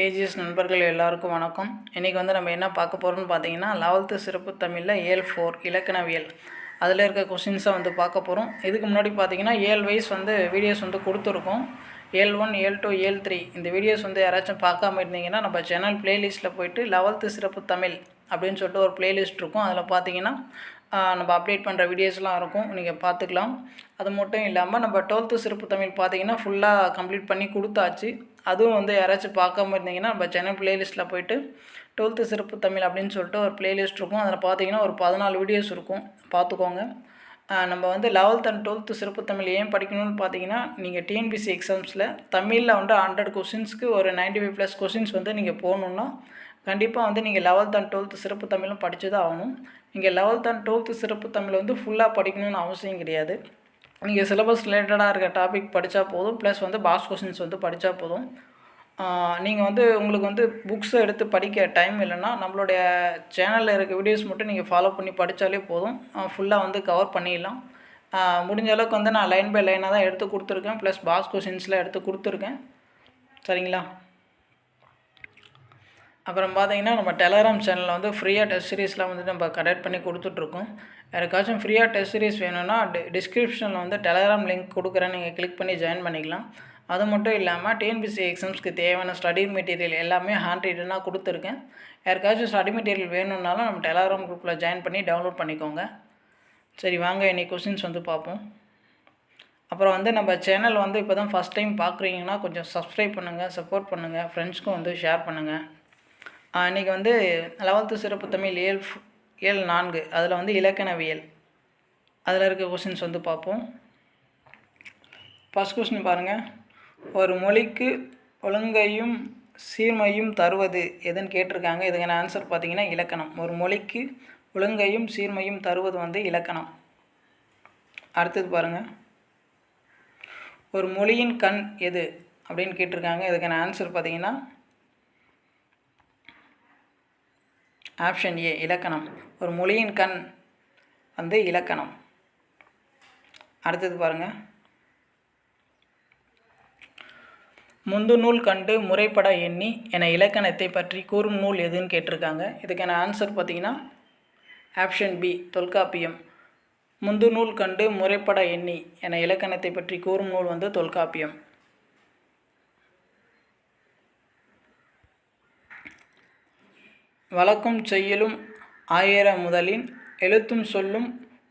AGS நண்பர்கள் எல்லாருக்கும் வணக்கம். இன்றைக்கி நம்ம என்ன பார்க்க போகிறோம்னு பார்த்தீங்கன்னா 11th சிறப்பு தமிழில் ஏல் 4 இலக்கணவியல் அதில் இருக்க கொஷின்ஸை பார்க்க போகிறோம். இதுக்கு முன்னாடி பார்த்தீங்கன்னா ஏல் வைஸ் வீடியோஸ் கொடுத்துருக்கோம். ஏல் 1 ஏல் 2 ஏல் 3 இந்த வீடியோஸ் யாராச்சும் பார்க்காம இருந்தீங்கன்னா நம்ம சேனல் ப்ளேலிஸ்ட்டில் போய்ட்டு 11th சிறப்பு தமிழ் அப்படின்னு சொல்லிட்டு ஒரு ப்ளேலிஸ்ட் இருக்கும். அதில் பார்த்தீங்கன்னா நம்ம அப்டேட் பண்ணுற வீடியோஸ்லாம் இருக்கும், நீங்கள் பார்த்துக்கலாம். அது மட்டும் இல்லாமல் நம்ம 12th சிறப்பு தமிழ் பார்த்தீங்கன்னா ஃபுல்லாக கம்ப்ளீட் பண்ணி கொடுத்தாச்சு. அதுவும் யாராச்சும் பார்க்காம இருந்தீங்கன்னா நம்ம சேனல் ப்ளேலிஸ்ட்டில் போய்ட்டு 12th சிறப்பு தமிழ் அப்படின்னு சொல்லிட்டு ஒரு ப்ளேலிஸ்ட் இருக்கும். அதில் பார்த்தீங்கன்னா ஒரு 14 வீடியோஸ் இருக்கும், பார்த்துக்கோங்க. நம்ம 11th அண்ட் 12th சிறப்பு தமிழ் ஏன் படிக்கணும்னு பார்த்தீங்கன்னா, நீங்கள் டிஎன்பிஎஸ்சி எக்ஸாம்ஸில் தமிழில் 100 கொஷின்ஸ்க்கு ஒரு 95+ கொஷின்ஸ் நீங்கள் போகணுன்னா கண்டிப்பாக நீங்கள் 11th அண்ட் 12th சிறப்பு தமிழும் படித்து தான் ஆகணும். நீங்கள் 11th அண்ட் 12th சிறப்பு தமிழ் ஃபுல்லாக படிக்கணும்னு அவசியம் கிடையாது. நீங்கள் சிலபஸ் ரிலேட்டடாக இருக்க டாபிக் படித்தா போதும், ப்ளஸ் பாஸ் கொஷின்ஸ் படித்தா போதும். நீங்கள் உங்களுக்கு புக்ஸை எடுத்து படிக்க டைம் இல்லைன்னா நம்மளுடைய சேனலில் இருக்க வீடியோஸ் மட்டும் நீங்கள் ஃபாலோ பண்ணி படித்தாலே போதும், ஃபுல்லாக கவர் பண்ணிடலாம். முடிஞ்ச அளவுக்கு நான் லைன் பை லைனாக தான் எடுத்து கொடுத்துருக்கேன், ப்ளஸ் பாஸ் கொஷின்ஸ்லாம் எடுத்து கொடுத்துருக்கேன். சரிங்களா? அப்புறம் பார்த்தீங்கன்னா நம்ம டெலகிராம் சேனலில் ஃப்ரீயாக டெஸ்ட் சீரீஸ்லாம் நம்ம கண்டக்ட் பண்ணி கொடுத்துட்ருக்கோம். யாருக்காச்சும் ஃப்ரீயாக டெஸ்ட் சீரீஸ் வேணும்னா டிஸ்கிரிப்ஷனில் டெலகிராம் லிங்க் கொடுக்குறேன், நீங்கள் கிளிக் பண்ணி ஜாயின் பண்ணிக்கலாம். அது மட்டும் இல்லாமல் டிஎன்பிஎஸ்சி எக்ஸாம்ஸ்க்கு தேவையான ஸ்டடி மெட்டீரியல் எல்லாமே ஹேண்ட் ரிட்டனாக கொடுத்துருக்கேன். யாருக்காச்சும் ஸ்டடி மெட்டீரியல் வேணும்னாலும் நம்ம டெலகிராம் குரூப்பில் ஜாயின் பண்ணி டவுன்லோட் பண்ணிக்கோங்க. சரி, வாங்க இன்றைக்கி கொஸ்டின்ஸ் பார்ப்போம். அப்புறம் நம்ம சேனல் இப்போ தான் ஃபஸ்ட் டைம் பார்க்குறீங்கன்னா கொஞ்சம் சப்ஸ்கிரைப் பண்ணுங்கள், சப்போர்ட் பண்ணுங்கள், ஃப்ரெண்ட்ஸ்க்கும் ஷேர் பண்ணுங்கள். இன்றைக்கி 11th சிறப்பு தமிழ் ஏல் 4 அதில் இலக்கணவியல் அதில் இருக்க கொஷின்ஸ் பார்ப்போம். ஃபஸ்ட் கொஸ்டின் பாருங்கள். ஒரு மொழிக்கு ஒழுங்கையும் சீர்மையும் தருவது எதுன்னு கேட்டிருக்காங்க. இதுக்கான ஆன்சர் பார்த்தீங்கன்னா இலக்கணம். ஒரு மொழிக்கு ஒழுங்கையும் சீர்மையும் தருவது இலக்கணம். அடுத்தது பாருங்கள். ஒரு மொழியின் கண் எது அப்படின்னு கேட்டிருக்காங்க. இதுக்கான ஆன்சர் பார்த்தீங்கன்னா ஆப்ஷன் ஏ இலக்கணம். ஒரு மொழியின் கண் இலக்கணம். அடுத்தது பாருங்கள். முந்து நூல் கண்டு முறைப்பட எண்ணி என இலக்கணத்தை பற்றி கூறும் நூல் எதுன்னு கேட்டிருக்காங்க. இதுக்கான ஆன்சர் பார்த்தீங்கன்னா ஆப்ஷன் பி தொல்காப்பியம். முந்து நூல் கண்டு முறைப்பட எண்ணி என இலக்கணத்தை பற்றி கூறும் நூல் தொல்காப்பியம். வழக்கும் செய்யலும் ஆயிர முதலின் எழுத்தும் சொல்லும்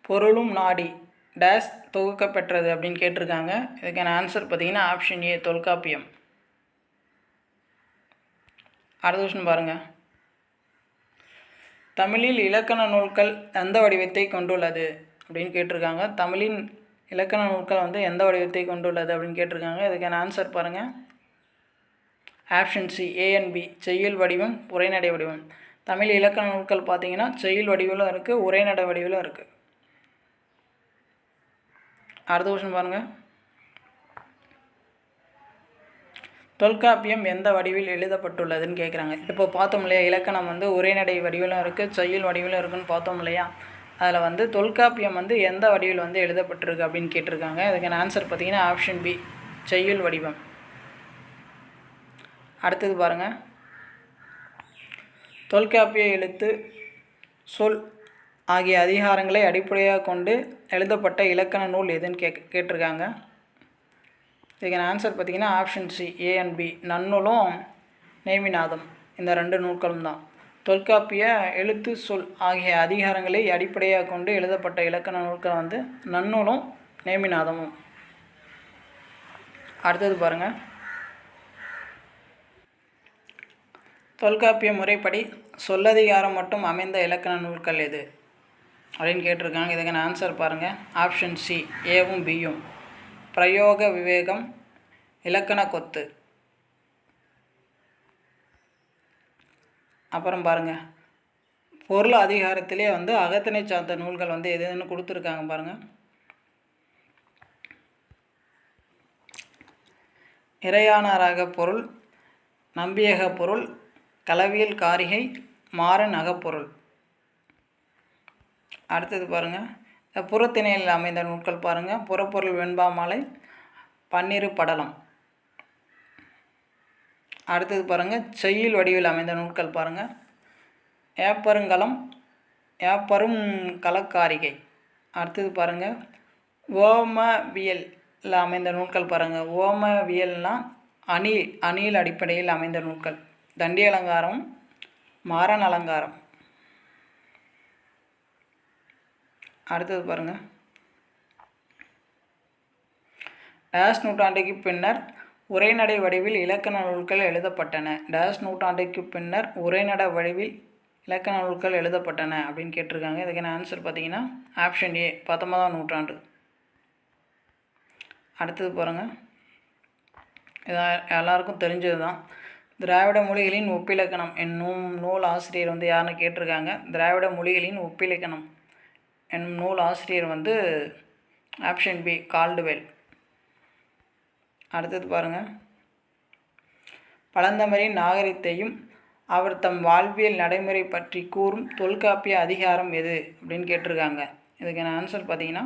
பொருளும் நாடி டேஸ் தொகுக்க பெற்றது அப்படின்னு கேட்டிருக்காங்க. இதுக்கான ஆன்சர் பார்த்தீங்கன்னா ஆப்ஷன் ஏ தொல்காப்பியம். அடுத்த கொஸ்டின் பாருங்கள். தமிழில் இலக்கண நூல்கள் எந்த வடிவத்தை கொண்டுள்ளது அப்படின்னு கேட்டிருக்காங்க. தமிழின் இலக்கண நூல்கள் எந்த வடிவத்தை கொண்டுள்ளது அப்படின்னு கேட்டிருக்காங்க. இதுக்கான ஆன்சர் பாருங்கள் option C A and B செய்யுள் வடிவம், உரைநடை வடிவம். தமிழ் இலக்கண நூல்கள் பார்த்தீங்கன்னா செய்யுள் வடிவிலும் இருக்குது, உரைநடை வடிவிலும் இருக்குது. அடுத்த கொஸ்டின் பாருங்கள். தொல்காப்பியம் எந்த வடிவில் எழுதப்பட்டுள்ளதுன்னு கேட்குறாங்க. இப்போ பார்த்தோம் இல்லையா, இலக்கணம் உரைநடை வடிவிலும் இருக்குது, செய்யுள் வடிவிலும் இருக்குன்னு பார்த்தோம் இல்லையா. அதில் தொல்காப்பியம் எந்த வடிவில் எழுதப்பட்டிருக்கு அப்படின்னு கேட்டிருக்காங்க. அதுக்கான ஆன்சர் பார்த்தீங்கன்னா ஆப்ஷன் பி செய்யுள் வடிவம். அடுத்தது பாருங்கள். தொல்காப்பிய எழுத்து, சொல் ஆகிய அதிகாரங்களை அடிப்படையாக கொண்டு எழுதப்பட்ட இலக்கண நூல் எதுன்னு கேட்டிருக்காங்க. இதுக்கான ஆன்சர் பார்த்தீங்கன்னா option C A and B நன்னூலும் நேமிநாதம். இந்த 2 நூல்களும் தான். தொல்காப்பிய எழுத்து, சொல் ஆகிய அதிகாரங்களை அடிப்படையாக கொண்டு எழுதப்பட்ட இலக்கண நூல்கள் நன்னூலும் நேமிநாதமும். அடுத்தது பாருங்கள். தொல்காப்பிய முறைப்படி சொல்லதிகாரம் மட்டும் அமைந்த இலக்கண நூல்கள் எது அப்படின்னு கேட்டிருக்காங்க. இதுக்கான ஆன்சர் பாருங்கள் ஆப்ஷன் சி ஏவும் பியும் பிரயோக விவேகம், இலக்கண கொத்து. அப்புறம் பாருங்கள். பொருள் அதிகாரத்திலே அகத்திணை சார்ந்த நூல்கள் எதுன்னு கொடுத்துருக்காங்க பாருங்கள். இறையானாராக பொருள், நம்பியக பொருள், களவியல் காரிகை, மாறன் அகப்பொருள். அடுத்தது பாருங்கள். புறத்திணையில் அமைந்த நூல்கள் பாருங்கள். புறப்பொருள் வெண்பாமாலை, பன்னிரு படலம். அடுத்தது பாருங்கள், செய்யுள் வடிவில் அமைந்த நூல்கள் பாருங்கள். ஏப்பருங்கலம், ஏப்பரும் கலக்காரிகை. அடுத்தது பாருங்கள், ஓமவியலில் அமைந்த நூல்கள் பாருங்கள். ஓமவியல்னால் அணில் அடிப்படையில் அமைந்த நூல்கள். தண்டி அலங்காரம், மாறன் அலங்காரம். அடுத்தது பாருங்கள், டேஷ் நூற்றாண்டுக்கு பின்னர் உரைநடை வடிவில் இலக்கண நூல்கள் எழுதப்பட்டன. டேஷ் நூற்றாண்டுக்கு பின்னர் உரைநடை வடிவில் இலக்கண நூல்கள் எழுதப்பட்டன அப்படின்னு கேட்டிருக்காங்க. இதுக்கான ஆன்சர் பார்த்தீங்கன்னா ஆப்ஷன் ஏ, 19ஆம் நூற்றாண்டு. அடுத்தது பாருங்கள், எல்லாருக்கும் தெரிஞ்சது தான். திராவிட மொழிகளின் ஒப்பிலக்கணம் என்னும் நூல் ஆசிரியர் வந்து யாருன்னு கேட்டிருக்காங்க. திராவிட மொழிகளின் ஒப்பிலக்கணம் என்னும் நூல் ஆசிரியர் வந்து ஆப்ஷன் பி, கால்டுவெல். அடுத்தது பாருங்கள், பழந்தமிழின் நாகரிகத்தையும் அவர் தம் வாழ்வியல் நடைமுறை பற்றி கூறும் தொல்காப்பிய அதிகாரம் எது அப்படின்னு கேட்டிருக்காங்க. இதுக்கான ஆன்சர் பார்த்தீங்கன்னா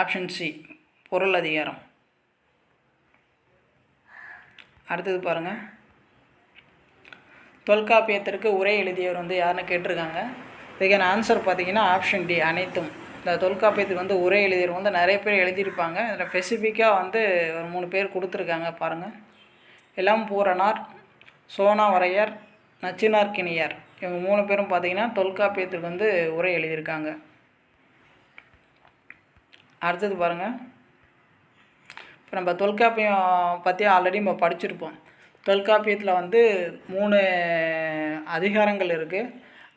ஆப்ஷன் சி, பொருள் அதிகாரம். அடுத்தது பாருங்கள், தொல்காப்பியத்திற்கு உரை எழுதியவர் வந்து யாருன்னு கேட்டிருக்காங்க. இதுக்கான ஆன்சர் பார்த்தீங்கன்னா ஆப்ஷன் டி, அனைத்தும். இந்த தொல்காப்பியத்துக்கு வந்து உரை எழுதியவர் வந்து நிறைய பேர் எழுதியிருப்பாங்க. இதில் ஸ்பெசிஃபிக்காக வந்து ஒரு 3 பேர் கொடுத்துருக்காங்க பாருங்கள். இளம்பூரணார், சோனாவரையர், நச்சினார்க்கினியார். இவங்க 3 பேரும் பார்த்திங்கன்னா தொல்காப்பியத்துக்கு வந்து உரை எழுதியிருக்காங்க. அடுத்தது பாருங்கள், இப்போ நம்ம தொல்காப்பியம் பற்றி ஆல்ரெடி நம்ம படிச்சிருப்போம். தொல்காப்பியத்தில் வந்து 3 அதிகாரங்கள் இருக்குது.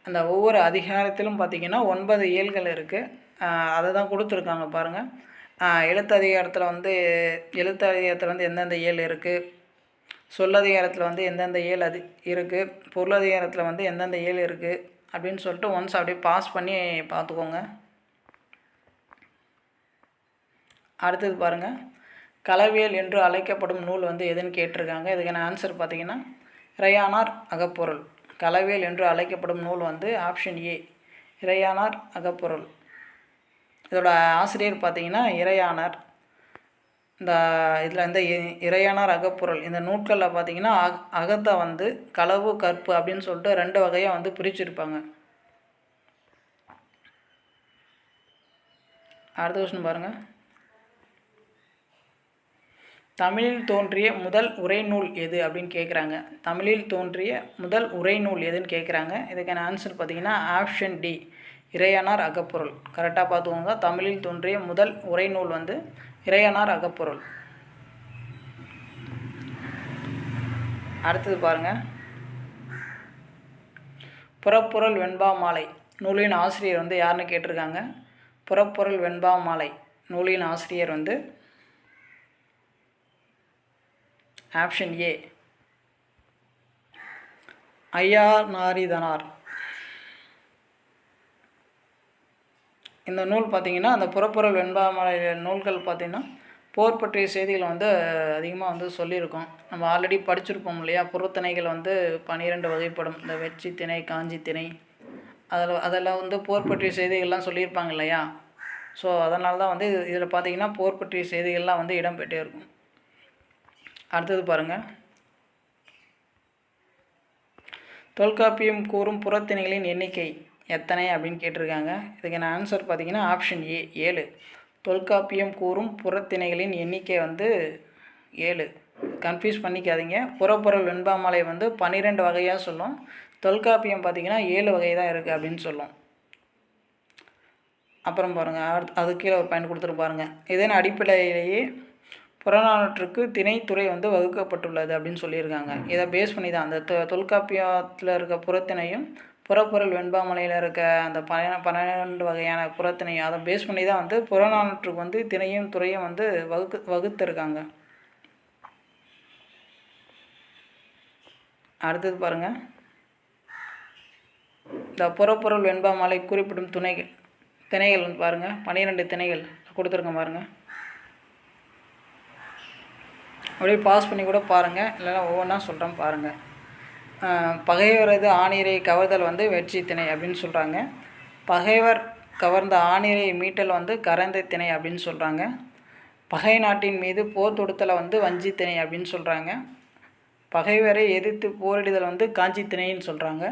அந்த ஒவ்வொரு அதிகாரத்திலும் பார்த்திங்கன்னா 9 இயல்கள் இருக்குது. அதை தான் கொடுத்துருக்காங்க பாருங்கள். எழுத்து அதிகாரத்தில் வந்து எந்தெந்த இயல் இருக்குது, சொல்லதிகாரத்தில் வந்து எந்தெந்த இயல் இருக்குது, பொருளதிகாரத்தில் வந்து எந்தெந்த இயல் இருக்குது அப்படின்னு சொல்லிட்டு ஒன்ஸ் அப்படியே பாஸ் பண்ணி பார்த்துக்கோங்க. அடுத்தது பாருங்கள், களவியல் என்று அழைக்கப்படும் நூல் வந்து எதுன்னு கேட்டிருக்காங்க. இதுக்கான ஆன்சர் பார்த்திங்கன்னா இறையானார் அகப்பொருள். களவியல் என்று அழைக்கப்படும் நூல் வந்து ஆப்ஷன் ஏ, இறையானார் அகப்பொருள். இதோட ஆசிரியர் பார்த்திங்கன்னா இறையானார். இந்த இறையானார் அகப்பொருள் இந்த நூட்களில் பார்த்திங்கன்னா அகத்தை வந்து களவு, கற்பு அப்படின்னு சொல்லிட்டு 2 வகையாக வந்து பிரிச்சிருப்பாங்க. அடுத்த கொஸ்டின் பாருங்கள், தமிழில் தோன்றிய முதல் உரைநூல் எது அப்படின்னு கேட்குறாங்க. தமிழில் தோன்றிய முதல் உரைநூல் எதுன்னு கேட்குறாங்க. இதுக்கான ஆன்சர் பார்த்திங்கன்னா ஆப்ஷன் டி, இறையானார் அகப்பொருள். கரெக்டாக பார்த்துக்கோங்க. தமிழில் தோன்றிய முதல் உரைநூல் வந்து இறையானார் அகப்பொருள். அடுத்தது பாருங்கள், புறப்பொருள் வெண்பா மாலை நூலின் ஆசிரியர் வந்து யாருன்னு கேட்டிருக்காங்க. புறப்பொருள் வெண்பா மாலை நூலின் ஆசிரியர் வந்து ஆப்ஷன் ஏ, ஐயாநாரிதனார். இந்த நூல் பார்த்திங்கன்னா அந்த புறப்பொருள் வெண்பாமலை நூல்கள் பார்த்திங்கன்னா போர் பற்றிய செய்திகள் வந்து அதிகமாக வந்து சொல்லியிருக்கோம். நம்ம ஆல்ரெடி படிச்சிருப்போம் இல்லையா. புறத்திணைகள் வந்து 12 வகைப்படும். இந்த வெச்சி திணை, காஞ்சி திணை, அதெல்லாம் வந்து போர் பற்றிய செய்திகள்லாம் சொல்லியிருப்பாங்க இல்லையா. ஸோ அதனால தான் வந்து இதில் பார்த்திங்கன்னா போர் பற்றிய செய்திகள்லாம் வந்து இடம்பெற்றே இருக்கும். அடுத்தது பாருங்கள், தொல்காப்பியம் கூறும் புறத்திணைகளின் எண்ணிக்கை எத்தனை அப்படின்னு கேட்டிருக்காங்க. இதுக்கான ஆன்சர் பார்த்திங்கன்னா ஆப்ஷன் ஏ, 7. தொல்காப்பியம் கூறும் புறத்திணைகளின் எண்ணிக்கை வந்து 7. கன்ஃபியூஸ் பண்ணிக்காதீங்க. புறப்பொருள் வெண்பாமலை வந்து 12 வகையாக சொல்லும். தொல்காப்பியம் பார்த்திங்கன்னா 7 வகை தான் இருக்குது அப்படின்னு சொல்லும். அப்புறம் பாருங்கள், அது கீழே ஒரு பாயிண்ட் கொடுத்துட்டு பாருங்கள். இதன் அடிப்படையிலேயே புறநானூற்றுக்கு திணைத்துறை வந்து வகுக்கப்பட்டுள்ளது அப்படின்னு சொல்லியிருக்காங்க. இதை பேஸ் பண்ணி தான் அந்த தொல்காப்பியத்தில் இருக்க புறத்திணையும் புறப்பொருள் வெண்பாமலையில் இருக்க அந்த 12 வகையான புறத்திணையும் அதை பேஸ் பண்ணி தான் வந்து புறநானூற்றுக்கு வந்து திணையும் துறையும் வந்து வகுத்திருக்காங்க. அடுத்தது பாருங்கள், இந்த புறப்பொருள் வெண்பாமலை குறிப்பிடும் திணைகள் வந்து பாருங்கள், 12 திணைகள் கொடுத்துருங்க பாருங்கள். அப்படியே பாஸ் பண்ணி கூட பாருங்கள், இல்லைன்னா ஒவ்வொன்றா சொல்கிறேன் பாருங்கள். பகைவரது ஆணிரை கவர்தல் வந்து வெற்றி திணை அப்படின்னு சொல்கிறாங்க. பகைவர் கவர்ந்த ஆணிரை மீட்டல் வந்து கரந்தை திணை அப்படின்னு சொல்கிறாங்க. பகை நாட்டின் மீது போர் தொடுத்தலை வந்து வஞ்சி திணை அப்படின்னு சொல்கிறாங்க. பகைவரை எதிர்த்து போரிடுதல் வந்து காஞ்சி திணைன்னு சொல்கிறாங்க.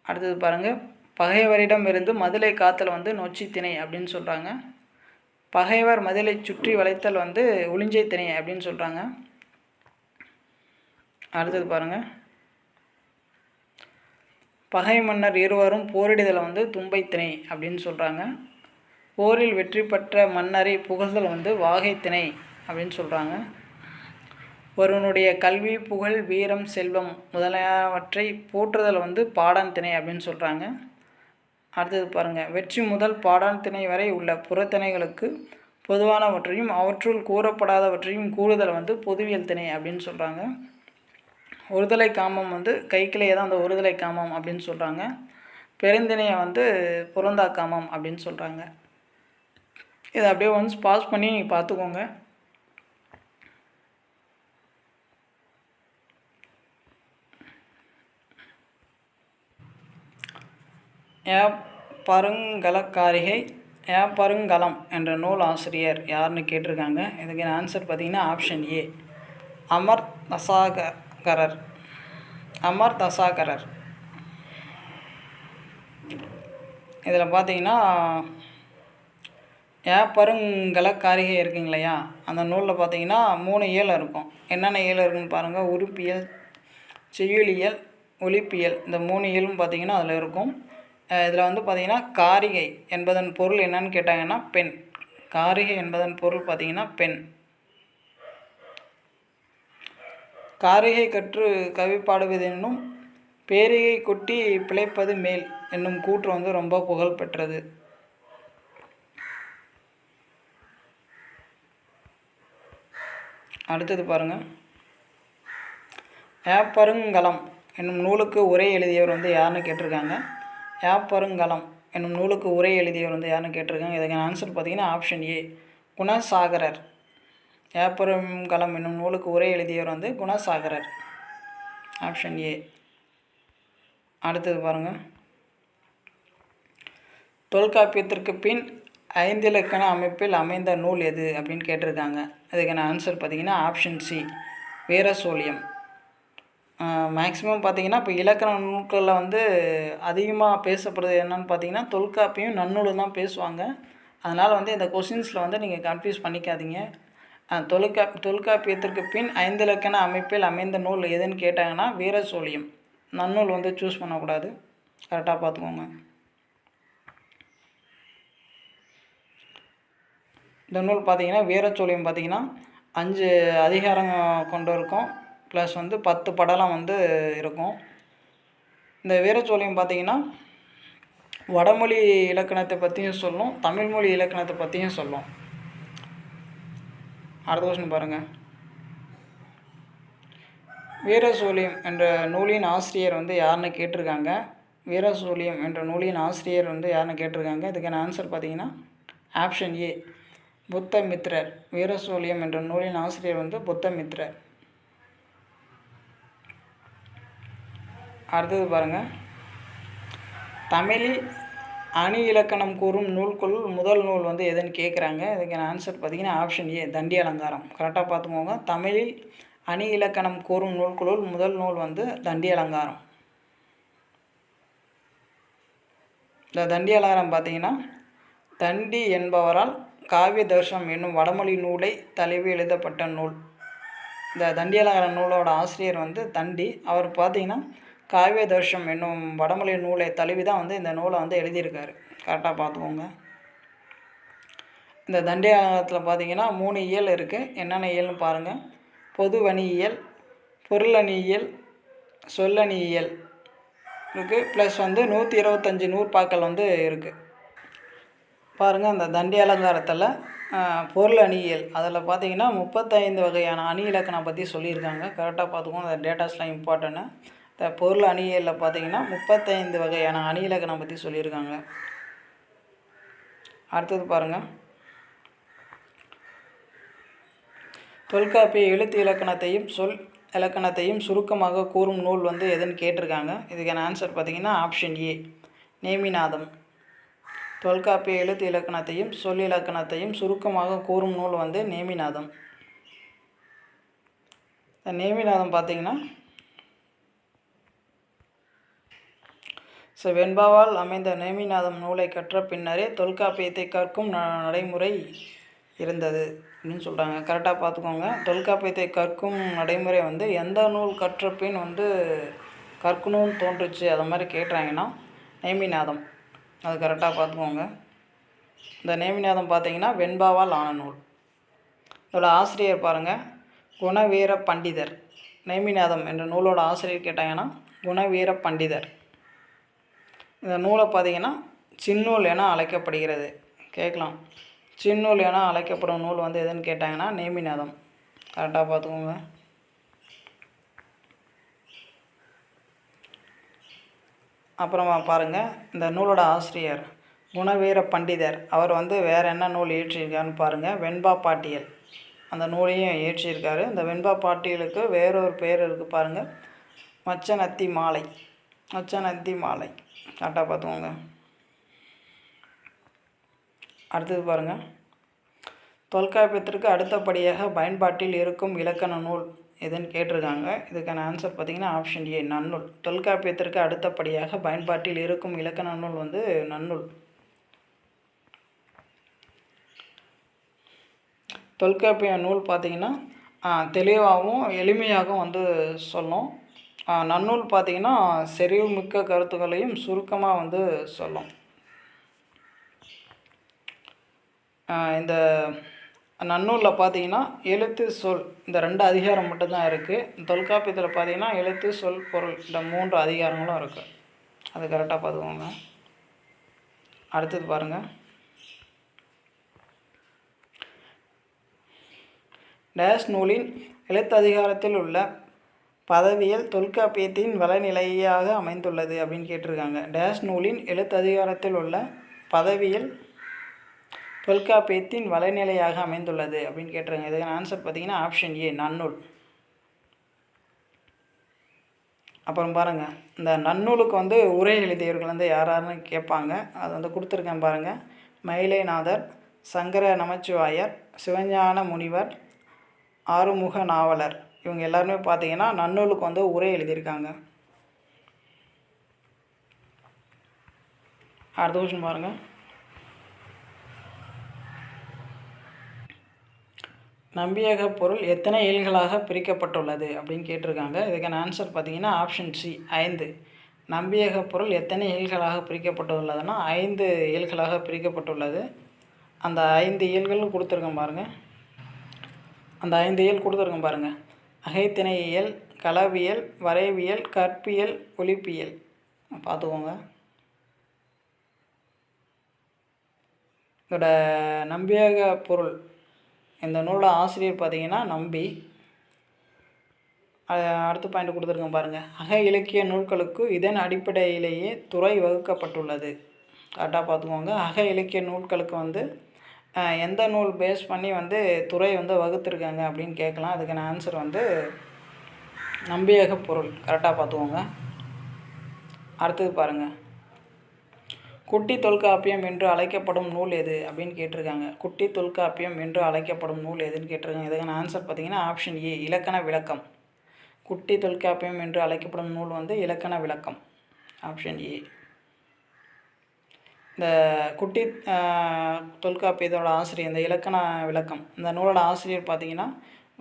அடுத்தது பாருங்கள், பகைவரிடமிருந்து மதிலை காத்தல் வந்து நொச்சி திணை அப்படின்னு சொல்கிறாங்க. பகைவர் மதிலை சுற்றி வளைத்தல் வந்து உளிஞ்சை திணை அப்படின்னு சொல்கிறாங்க. அடுத்தது பாருங்கள், பகை மன்னர் இருவரும் போரிடுதல் வந்து தும்பை திணை அப்படின்னு சொல்கிறாங்க. போரில் வெற்றி பெற்ற மன்னரை புகழ்தல் வந்து வாகை திணை அப்படின்னு சொல்கிறாங்க. ஒருவனுடைய கல்வி, புகழ், வீரம், செல்வம் முதலியவற்றை போற்றுதல் வந்து பாடான் திணை அப்படின்னு சொல்கிறாங்க. அடுத்தது பாருங்கள், வெற்றி முதல் பாடான் திணை வரை உள்ள புறத்திணைகளுக்கு பொதுவானவற்றையும் அவற்றுள் கூறப்படாதவற்றையும் கூறுதல் வந்து பொதுவியல் திணை அப்படின்னு சொல்கிறாங்க. ஒருதலை காமம் வந்து கைக்கிளையே தான் அந்த ஒருதலை காமம் அப்படின்னு சொல்கிறாங்க. பெருந்திணையை வந்து புறந்தா காமம் அப்படின்னு சொல்கிறாங்க. இதை அப்படியே ஒன்ஸ் பாஸ் பண்ணி நீங்கள் பார்த்துக்கோங்க. பருங்கலக்காரிகை பருங்கலம் என்ற நூல் ஆசிரியர் யாருன்னு கேட்டிருக்காங்க. இதுக்கு ஆன்சர் பார்த்திங்கன்னா ஆப்ஷன் ஏ, அமர்தசாகரர். இதில் பார்த்தீங்கன்னா பருங்கலக்காரிகை இருக்குங்க இல்லையா, அந்த நூலில் பார்த்தீங்கன்னா 3 இயல் இருக்கும். என்னென்ன இயல் இருக்குன்னு பாருங்கள். உறுப்பியல், செய்யுளியல், ஒலிப்பியல், இந்த 3 இயலும் பார்த்திங்கன்னா அதில் இருக்கும். இதில் வந்து பார்த்திங்கன்னா காரிகை என்பதன் பொருள் என்னன்னு கேட்டாங்கன்னா பெண். காரிகை என்பதன் பொருள் பார்த்திங்கன்னா பெண். காரிகை கற்று கவி பாடுவதென்னும் பேரிகை கொட்டி பிழைப்பது மேல் என்னும் கூற்று வந்து ரொம்ப புகழ் பெற்றது. அடுத்தது பாருங்கள், பருங்கலம் என்னும் நூலுக்கு உரை எழுதியவர் வந்து யாருன்னு கேட்டிருக்காங்க. பருங்கலம் என்னும் நூலுக்கு உரை எழுதியவர் வந்து யாருன்னு கேட்டிருக்காங்க. இதுக்கான ஆன்சர் பார்த்திங்கன்னா ஆப்ஷன் ஏ, குணசாகரர். பருங்கலம் என்னும் நூலுக்கு உரை எழுதியவர் வந்து குணசாகரர், ஆப்ஷன் ஏ. அடுத்தது பாருங்கள், தொல்காப்பியத்திற்கு பின் 5 இலக்கண அமைப்பில் அமைந்த நூல் எது அப்படின்னு கேட்டிருக்காங்க. அதுக்கான ஆன்சர் பார்த்திங்கன்னா ஆப்ஷன் சி, வீரசோழியம். மேக்ஸிமம் பார்த்திங்கன்னா இப்போ இலக்கண நூல்களில் வந்து அதிகமாக பேசப்படுறது என்னென்னு பார்த்திங்கன்னா தொல்காப்பியம், நன்னூலும் தான் பேசுவாங்க. அதனால் வந்து இந்த கொஷின்ஸில் வந்து நீங்கள் கன்ஃபியூஸ் பண்ணிக்காதீங்க. தொல்காப்பியத்திற்கு பின் 5 இலக்கண அமைப்பில் அமைந்த நூல் எதுன்னு கேட்டாங்கன்னா வீரசோழியம். நன்னூல் வந்து சூஸ் பண்ணக்கூடாது, கரெக்டாக பார்த்துக்கோங்க. இந்த நூல் பார்த்திங்கன்னா வீரசோழியம் பார்த்திங்கன்னா 5 அதிகாரம் கொண்டு இருக்கும், ப்ளஸ் வந்து 10 படலம் வந்து இருக்கும். இந்த வீரசோழியம் பார்த்திங்கன்னா வடமொழி இலக்கணத்தை பற்றியும் சொல்லும், தமிழ்மொழி இலக்கணத்தை பற்றியும் சொல்லும். அடுத்த கொஸ்டின் பாருங்கள், வீரசோழியம் என்ற நூலின் ஆசிரியர் வந்து யாருன்னு கேட்டிருக்காங்க. வீரசோழியம் என்ற நூலின் ஆசிரியர் வந்து யாருன்னு கேட்டிருக்காங்க. இதுக்கான ஆன்சர் பார்த்திங்கன்னா ஆப்ஷன் ஏ, புத்தமித்ரர். வீரசோழியம் என்ற நூலின் ஆசிரியர் வந்து புத்தமித்ரர். அடுத்தது பாருங்கள், தமிழில் அணி இலக்கணம் கூறும் நூல்குள் முதல் நூல் வந்து எதுன்னு கேட்குறாங்க. இதுக்கான ஆன்சர் பார்த்திங்கன்னா ஆப்ஷன் ஏ, தண்டி அலங்காரம். கரெக்டாக பார்த்துக்கோங்க. தமிழில் அணி இலக்கணம் கூறும் நூல்களுள் முதல் நூல் வந்து தண்டி அலங்காரம். இந்த தண்டி அலங்காரம் பார்த்திங்கன்னா தண்டி என்பவரால் காவிய தர்சனம் என்னும் வடமொழி நூலை தழுவி எழுதப்பட்ட நூல். இந்த தண்டி அலங்கார நூலோட ஆசிரியர் வந்து தண்டி. அவர் பார்த்திங்கன்னா காவிய தர்சனம் என்னும் வடமொழி நூலை தழுவி தான் வந்து இந்த நூலை வந்து எழுதியிருக்காரு. கரெக்டாக பார்த்துக்கோங்க. இந்த தண்டி அலங்காரத்தில் பார்த்திங்கன்னா 3 இயல் இருக்குது. என்னென்ன இயல்னு பாருங்கள். பொதுவணியியல், பொருளணியியல், சொல்லணியியல் இருக்குது. ப்ளஸ் வந்து 125 நூற்பாக்கள் வந்து இருக்குது. பாருங்கள், அந்த தண்டி அலங்காரத்தில் பொருள் அணியியல் அதில் பார்த்திங்கன்னா 35 வகையான அணி இலக்கணம் பற்றி சொல்லியிருக்காங்க. கரெக்டாக பார்த்துக்கோங்க, அந்த டேட்டாஸ்லாம் இம்பார்ட்டன்ட்டு. இந்த பொருள் அணியியலில் பார்த்திங்கன்னா 35 வகையான அணி இலக்கணம் பற்றி சொல்லியிருக்காங்க. அடுத்தது பாருங்கள், தொல்காப்பிய எழுத்து இலக்கணத்தையும் சொல் இலக்கணத்தையும் சுருக்கமாக கூறும் நூல் வந்து எதுன்னு கேட்டிருக்காங்க. இதுக்கான ஆன்சர் பார்த்திங்கன்னா ஆப்ஷன் ஏ, நேமிநாதம். தொல்காப்பிய எழுத்து இலக்கணத்தையும் சொல் இலக்கணத்தையும் சுருக்கமாக கூறும் நூல் வந்து நேமிநாதம். இந்த நேமிநாதம் பார்த்திங்கன்னா வெண்பாவால் அமைந்த நேமிநாதம் நூலை கற்ற பின்னரே தொல்காப்பியத்தை கற்கும் நடைமுறை இருந்தது அப்படின்னு சொல்கிறாங்க. கரெக்டாக பார்த்துக்கோங்க. தொல்காப்பியத்தை கற்கும் நடைமுறை வந்து எந்த நூல் கற்ற பின் வந்து கற்கணும்னு தோன்றுச்சு அதை மாதிரி கேட்டாங்கன்னா நேமிநாதம். அது கரெக்டாக பார்த்துக்கோங்க. இந்த நேமிநாதம் பார்த்திங்கன்னா வெண்பாவால் ஆன நூல். இதோட ஆசிரியர் பாருங்கள், குணவீர பண்டிதர். நேமிநாதம் என்ற நூலோட ஆசிரியர் கேட்டாங்கன்னா குணவீர பண்டிதர். இந்த நூலை பார்த்திங்கன்னா சின்னூல் என அழைக்கப்படுகிறது. கேட்கலாம், சின்னூல் என அழைக்கப்படும் நூல் வந்து எதுன்னு கேட்டாங்கன்னா நேமிநாதம். கரெக்டாக பார்த்துக்கோங்க. அப்புறமா பாருங்கள், இந்த நூலோட ஆசிரியர் குணவீர பண்டிதர். அவர் வந்து வேறு என்ன நூல் இயற்றியிருக்காருன்னு பாருங்கள், வெண்பா பாட்டியல். அந்த நூலையும் இயற்றியிருக்காரு. இந்த வெண்பா பாட்டியலுக்கு வேறொரு பேர் இருக்குது பாருங்கள், மச்சநத்தி மாலை. மச்சநத்தி மாலை. கரெக்டாக பார்த்துக்கோங்க. அடுத்தது பாருங்கள், தொல்காப்பியத்திற்கு அடுத்தபடியாக பயன்பாட்டில் இருக்கும் இலக்கண நூல் எதுன்னு கேட்டிருக்காங்க. இதுக்கான ஆன்சர் பார்த்திங்கன்னா ஆப்ஷன் ஏ, நன்னூல். தொல்காப்பியத்திற்கு அடுத்தபடியாக பயன்பாட்டில் இருக்கும் இலக்கண நூல் வந்து நன்னூல். தொல்காப்பிய நூல் பார்த்திங்கன்னா தெளிவாகவும் எளிமையாகவும் வந்து சொல்லும். நன்னூல் பார்த்திங்கன்னா செறிவுமிக்க கருத்துக்களையும் சுருக்கமாக வந்து சொல்லும். இந்த நன்னூலில் பார்த்திங்கன்னா எழுத்து சொல் இந்த 2 அதிகாரம் மட்டும்தான் இருக்குது. தொல்காப்பியத்தில் பார்த்திங்கன்னா எழுத்து சொல் பொருள் இந்த 3 அதிகாரங்களும் இருக்குது. அது கரெக்டாக பார்த்துக்கோங்க. அடுத்தது பாருங்கள், டேஷ் நூலின் எழுத்து அதிகாரத்தில் உள்ள பதவியல் தொல்காப்பியத்தின் வளநிலையாக அமைந்துள்ளது அப்படின்னு கேட்டிருக்காங்க. டேஷ் நூலின் எழுத்து அதிகாரத்தில் உள்ள பதவியல் தொல்காப்பியத்தின் வளநிலையாக அமைந்துள்ளது அப்படின்னு கேட்டிருக்காங்க. இதுக்கான ஆன்சர் பார்த்திங்கன்னா ஆப்ஷன் ஏ, நன்னூல். அப்புறம் பாருங்கள், இந்த நன்னூலுக்கு வந்து உரை எழுதியவர்கள் வந்து யாராருன்னு கேட்பாங்க. அது வந்து கொடுத்துருக்கேன் பாருங்கள், மயிலைநாதர், சங்கர நமச்சிவாயர், சிவஞான முனிவர், ஆறுமுக நாவலர். இவங்க எல்லாருமே பார்த்திங்கன்னா நன்னூலுக்கு வந்து உரை எழுதியிருக்காங்க. அடுத்த கொஸ்டின் பாருங்கள், நம்பியக பொருள் எத்தனை இயல்களாக பிரிக்கப்பட்டுள்ளது அப்படின்னு கேட்டிருக்காங்க. இதுக்கான ஆன்சர் பார்த்திங்கன்னா ஆப்ஷன் சி, 5. நம்பியக பொருள் எத்தனை இயல்களாக பிரிக்கப்பட்டுள்ளதுன்னா 5 இயல்களாக பிரிக்கப்பட்டுள்ளது. அந்த 5 இயல்களும் கொடுத்துருக்கேன் பாருங்கள். அந்த 5 இயல் கொடுத்துருக்கேன் பாருங்கள், அகைத்திணை இயல், களவியல், வரைவியல், கற்பியல், ஒலிப்பியல். பார்த்துக்கோங்க. இதோட நம்பியக பொருள் இந்த நூலோட ஆசிரியர் பார்த்திங்கன்னா நம்பி. அடுத்த பாயிண்ட் கொடுத்துருக்கேன் பாருங்கள், அக இலக்கிய நூல்களுக்கு இதன் அடிப்படையிலேயே துறை வகுக்கப்பட்டுள்ளது. கரெக்டாக பார்த்துக்கோங்க. அக இலக்கிய நூல்களுக்கு வந்து எந்த நூல் பேஸ் பண்ணி வந்து துறை வந்து வகுத்துருக்காங்க அப்படின்னு கேட்கலாம். அதுக்கான ஆன்சர் வந்து நம்பியக பொருள். கரெக்டாக பார்த்துக்கோங்க. அடுத்தது பாருங்கள், குட்டி தொல்காப்பியம் என்று அழைக்கப்படும் நூல் எது அப்படின்னு கேட்டிருக்காங்க. குட்டி தொல்காப்பியம் என்று அழைக்கப்படும் நூல் எதுன்னு கேட்டிருக்காங்க. இதுக்கான ஆன்சர் பார்த்திங்கன்னா ஆப்ஷன் ஏ, இலக்கண விளக்கம். குட்டி தொல்காப்பியம் என்று அழைக்கப்படும் நூல் வந்து இலக்கண விளக்கம், ஆப்ஷன் ஏ. இந்த குட்டி தொல்காப்பியத்தோட ஆசிரியர், இந்த இலக்கண விளக்கம் இந்த நூலோட ஆசிரியர் பார்த்திங்கன்னா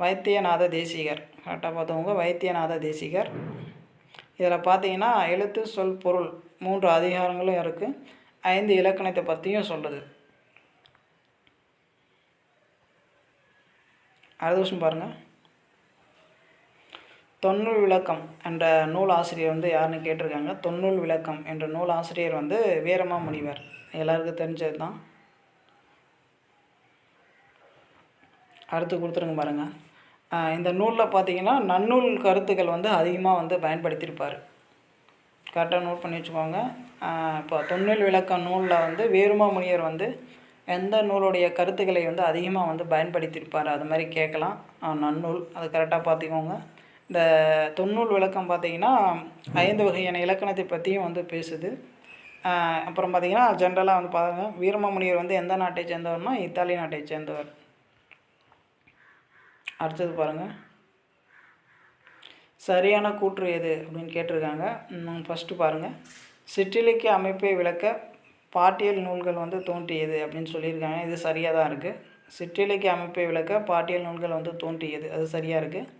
வைத்தியநாத தேசிகர். கரெக்டாக பார்த்தவங்க வைத்தியநாத தேசிகர். இதில் பார்த்திங்கன்னா எழுத்து சொல் பொருள் 3 அதிகாரங்களும் இருக்குது. 5 இலக்கணத்தை பற்றியும் சொல்லுது. அடுத்த விஷயம் பாருங்கள், தொன்னூல் விளக்கம் என்ற நூல் ஆசிரியர் வந்து யாருன்னு கேட்டிருக்காங்க. தொன்னூல் விளக்கம் என்ற நூல் ஆசிரியர் வந்து வீரமா முனிவர். எல்லாருக்கும் தெரிஞ்சது தான். அடுத்து கொடுத்துருங்க பாருங்கள், இந்த நூலில் பார்த்திங்கன்னா நன்னூல் கருத்துக்கள் வந்து அதிகமாக வந்து பயன்படுத்தியிருப்பார். கரெக்டாக நோட் பண்ணி வச்சுக்கோங்க. இப்போ தொன்னூல் விளக்க நூலில் வந்து வீரமா முனிவர் வந்து எந்த நூலுடைய கருத்துக்களை வந்து அதிகமாக வந்து பயன்படுத்தியிருப்பார் அது மாதிரி கேட்கலாம். நன்னூல், அது கரெக்டாக பார்த்துக்கோங்க. இந்த தொன்னூல் விளக்கம் பார்த்திங்கன்னா 5 வகையான இலக்கணத்தை பற்றியும் வந்து பேசுது. அப்புறம் பார்த்திங்கன்னா ஜென்ரலாக வந்து பாருங்கள், வீரமாமுனிவர் வந்து எந்த நாட்டை சேர்ந்தவர்னா இத்தாலி நாட்டை சேர்ந்தவர். அடுத்தது பாருங்கள், சரியான கூற்று எது அப்படின்னு கேட்டிருக்காங்க. ஃபஸ்ட்டு பாருங்கள், சிற்றிலக்கிய அமைப்பை விளக்க பாட்டியல் நூல்கள் வந்து தோன்றியது அப்படின்னு சொல்லியிருக்காங்க. இது சரியாக தான் இருக்குது. சிற்றிலக்கிய அமைப்பை விளக்க பாட்டியல் நூல்கள் வந்து தோன்றியது, அது சரியாக இருக்குது.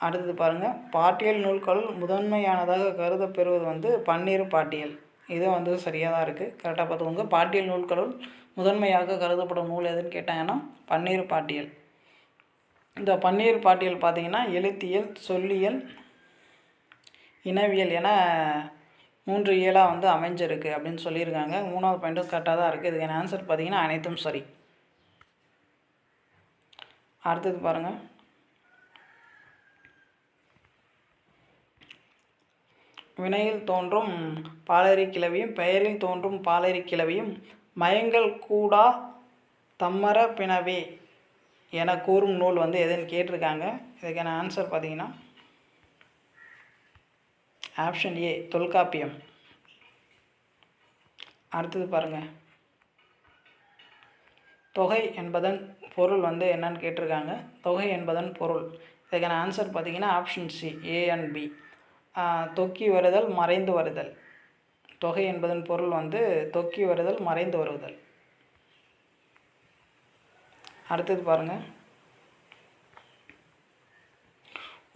அடுத்தது பாருங்கள், பாட்டியல் நூல்கள் முதன்மையானதாக கருதப்பெறுவது வந்து பன்னிரு பாட்டியல். இதுவும் வந்து சரியாக தான் இருக்குது. கரெக்டாக பார்த்துக்கோங்க. பாட்டியல் நூல்களுள் முதன்மையாக கருதப்படும் நூல் எதுன்னு கேட்டாங்கன்னா பன்னிரு பாட்டியல். இந்த பன்னிரு பாட்டியல் பார்த்திங்கன்னா எழுத்தியல், சொல்லியல், இனவியல் என 3 இயலாக வந்து அமைஞ்சிருக்கு அப்படின்னு சொல்லியிருக்காங்க. 3வது பாயிண்ட்டும் கரெக்டாக தான் இருக்குது. இதுக்கான ஆன்சர் பார்த்திங்கன்னா அனைத்தும் சரி. அடுத்தது பாருங்கள், வினையில் தோன்றும் பாலரி கிளவியும் பெயரில் தோன்றும் பாலரி கிளவியும் மயங்கள் கூடா தம்மர பிணவே என கூறும் நூல் வந்து எதுன்னு கேட்டிருக்காங்க. இதுக்கான ஆன்சர் பார்த்திங்கன்னா ஆப்ஷன் ஏ, தொல்காப்பியம். அடுத்தது பாருங்கள், தொகை என்பதன் பொருள் வந்து என்னன்னு கேட்டிருக்காங்க. தொகை என்பதன் பொருள், இதுக்கான ஆன்சர் பார்த்திங்கன்னா option C, A and B. தொக்கி வருதல், மறைந்து வருதல். தொகை என்பதன் பொருள் வந்து தொக்கி வருதல், மறைந்து வருதல். அடுத்தது பாருங்கள்,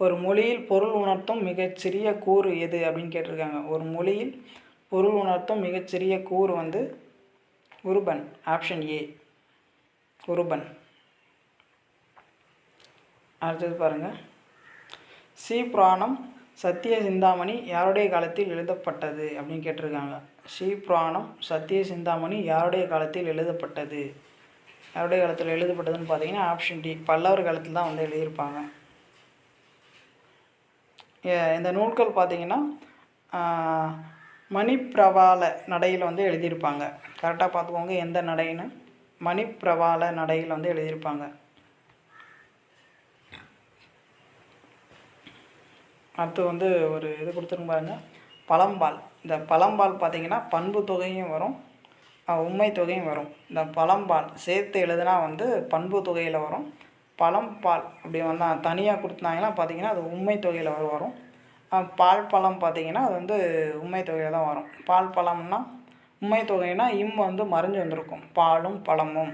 ஒரு மொழியில் பொருள் உணர்த்தும் மிகச்சிறிய கூறு எது அப்படின்னு கேட்டிருக்காங்க. ஒரு மொழியில் பொருள் உணர்த்தும் மிகச்சிறிய கூறு வந்து உருபன். Option A, உருபன். அடுத்தது பாருங்கள், சீப்புராணம் சத்திய சிந்தாமணி யாருடைய காலத்தில் எழுதப்பட்டது அப்படின்னு கேட்டிருக்காங்க. சீப்புராணம் சத்திய சிந்தாமணி யாருடைய காலத்தில் எழுதப்பட்டது? யாருடைய காலத்தில் எழுதப்பட்டதுன்னு பார்த்தீங்கன்னா ஆப்ஷன் டி, பல்லவர் காலத்தில் தான் வந்து எழுதியிருப்பாங்க. இந்த நூல்கள் பார்த்திங்கன்னா மணிப்பிரவாள நடையில் வந்து எழுதியிருப்பாங்க. கரெக்டாக பார்த்துக்கோங்க எந்த நடைன்னு. மணிப்பிரவாள நடையில் வந்து எழுதியிருப்பாங்க. அடுத்து வந்து ஒரு இது கொடுத்துருங்க பாருங்கள், பழம்பால். இந்த பழம்பால் பார்த்திங்கன்னா பண்பு தொகையும் வரும், உண்மை தொகையும் வரும். இந்த பழம்பால் சேர்த்து எழுதுனா வந்து பண்பு தொகையில் வரும். பழம்பால் அப்படி வந்தால் தனியாக கொடுத்தாங்கன்னா பார்த்திங்கன்னா அது உண்மை தொகையில் வரும். பால் பழம் பார்த்திங்கன்னா அது வந்து உண்மை தொகையில் தான் வரும். பால் பழம்னா உண்மை தொகைனா இம் வந்து மறைஞ்சு வந்திருக்கும், பாலும் பழமும்.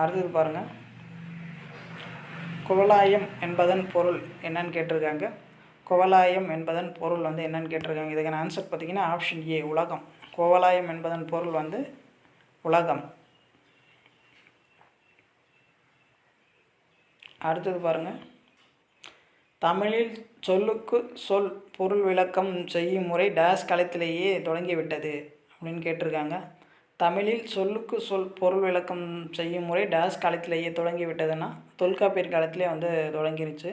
அடுத்தது பாருங்கள், குவலாயம் என்பதன் பொருள் என்னன்னு கேட்டிருக்காங்க. குவலாயம் என்பதன் பொருள் வந்து என்னன்னு கேட்டிருக்காங்க. இதுக்கான ஆன்சர் பார்த்திங்கன்னா ஆப்ஷன் ஏ, உலகம். குவலாயம் என்பதன் பொருள் வந்து உலகம். அடுத்தது பாருங்கள், தமிழில் சொல்லுக்கு சொல் பொருள் விளக்கம் செய்யும் முறை டேஸ் காலத்திலேயே தொடங்கிவிட்டது அப்படின்னு கேட்டிருக்காங்க. தமிழில் சொல்லுக்கு சொல் பொருள் விளக்கம் செய்யும் முறை டேஸ் காலத்திலேயே தொடங்கிவிட்டதுன்னா தொல்காப்பியர் காலத்திலே வந்து தொடங்கிருச்சு.